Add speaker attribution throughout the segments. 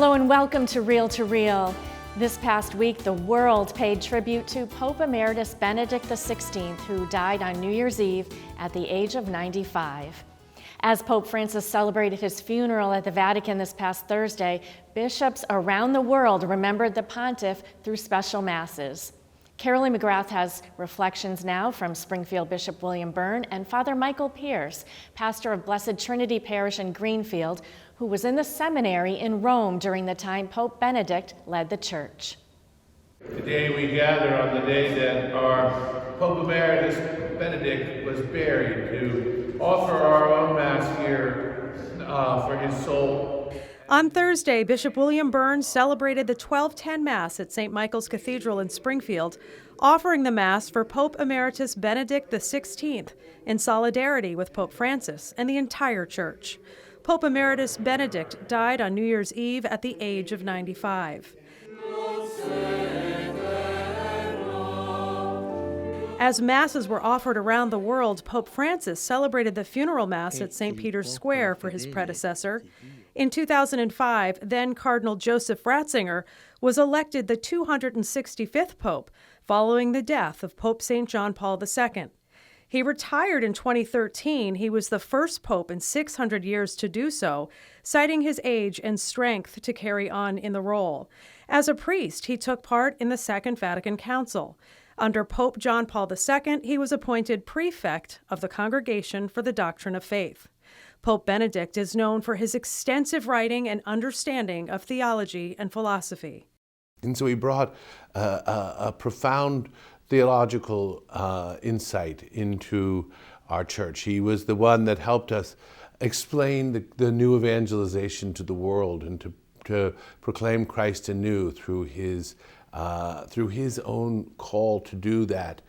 Speaker 1: Hello and welcome to Real to Real. This past week, the world paid tribute to Pope Emeritus Benedict XVI, who died on New Year's Eve at the age of 95. As Pope Francis celebrated his funeral at the Vatican this past Thursday, bishops around the world remembered the pontiff through special masses. Carolee McGrath has reflections now from Springfield Bishop William Byrne and Father Michael Pierce, pastor of Blessed Trinity Parish in Greenfield, who was in the seminary in Rome during the time Pope Benedict led the church.
Speaker 2: Today we gather on the day that our Pope Emeritus Benedict was buried to offer our own Mass here for his soul.
Speaker 3: On Thursday, Bishop William Byrne celebrated the 1210 Mass at St. Michael's Cathedral in Springfield, offering the Mass for Pope Emeritus Benedict XVI in solidarity with Pope Francis and the entire Church. Pope Emeritus Benedict died on New Year's Eve at the age of 95. As masses were offered around the world, Pope Francis celebrated the funeral mass at St. Peter's Square for his predecessor. In 2005, then Cardinal Joseph Ratzinger was elected the 265th Pope following the death of Pope St. John Paul II. He retired in 2013. He was the first pope in 600 years to do so, citing his age and strength to carry on in the role. As a priest, he took part in the Second Vatican Council. Under Pope John Paul II, he was appointed prefect of the Congregation for the Doctrine of Faith. Pope Benedict is known for his extensive writing and understanding of theology and philosophy.
Speaker 4: And so he brought a profound theological insight into our church. He was the one that helped us explain the new evangelization to the world and to proclaim Christ anew through his own call to do that.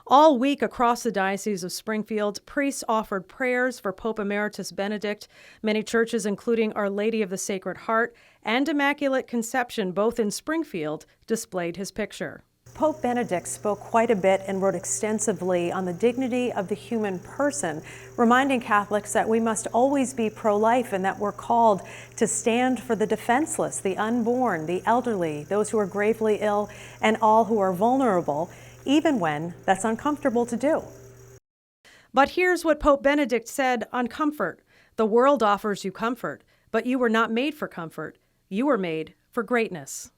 Speaker 3: All week across the Diocese of Springfield, priests offered prayers for Pope Emeritus Benedict. Many churches, including Our Lady of the Sacred Heart and Immaculate Conception, both in Springfield, displayed his picture. Pope Benedict spoke quite a bit and wrote extensively on the dignity of the human person, reminding Catholics that we must always be pro-life and that we're called to stand for the defenseless, the unborn, the elderly, those who are gravely ill, and all who are vulnerable, even when that's uncomfortable to do. But here's what Pope Benedict said on comfort. The world offers you comfort, but you were not made for comfort. You were made for greatness.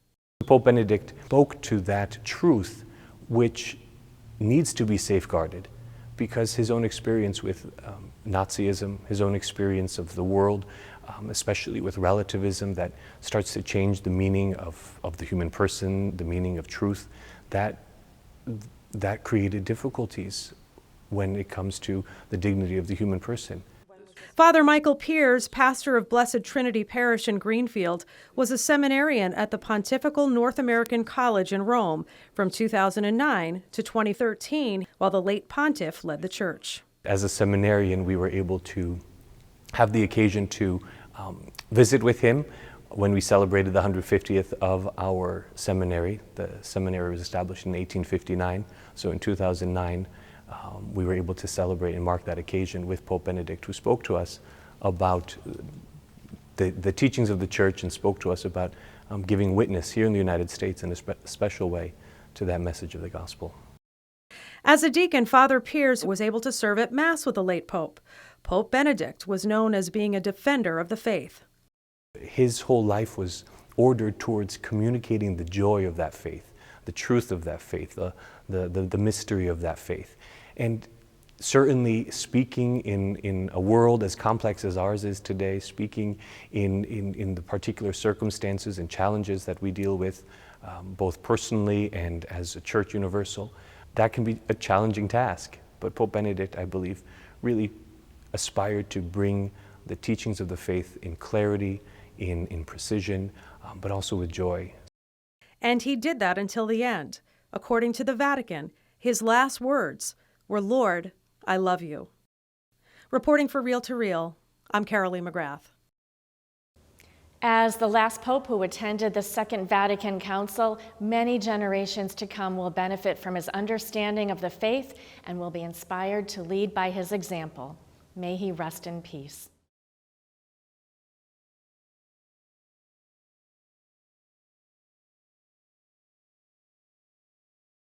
Speaker 5: Pope Benedict spoke to that truth which needs to be safeguarded because his own experience with Nazism, his own experience of the world, especially with relativism that starts to change the meaning of the human person, the meaning of truth, that created difficulties when it comes to the dignity of the human person.
Speaker 3: Father Michael Pierce, pastor of Blessed Trinity Parish in Greenfield, was a seminarian at the Pontifical North American College in Rome from 2009 to 2013, while the late pontiff led the church.
Speaker 5: As a seminarian, we were able to have the occasion to visit with him when we celebrated the 150th of our seminary. The seminary was established in 1859, so in 2009, we were able to celebrate and mark that occasion with Pope Benedict, who spoke to us about the teachings of the Church and spoke to us about giving witness here in the United States in a special way to that message of the gospel.
Speaker 3: As a deacon, Father Pierce was able to serve at Mass with the late Pope. Pope Benedict was known as being a defender of the faith.
Speaker 5: His whole life was ordered towards communicating the joy of that faith, the truth of that faith, the mystery of that faith. And certainly speaking in a world as complex as ours is today, speaking in the particular circumstances and challenges that we deal with, both personally and as a church universal, that can be a challenging task. But Pope Benedict, I believe, really aspired to bring the teachings of the faith in clarity, in precision, but also with joy.
Speaker 3: And he did that until the end. According to the Vatican, his last words were, "Lord, I love you." Reporting for Real to Real, I'm Carolee McGrath.
Speaker 1: As the last pope who attended the Second Vatican Council, many generations to come will benefit from his understanding of the faith and will be inspired to lead by his example. May he rest in peace.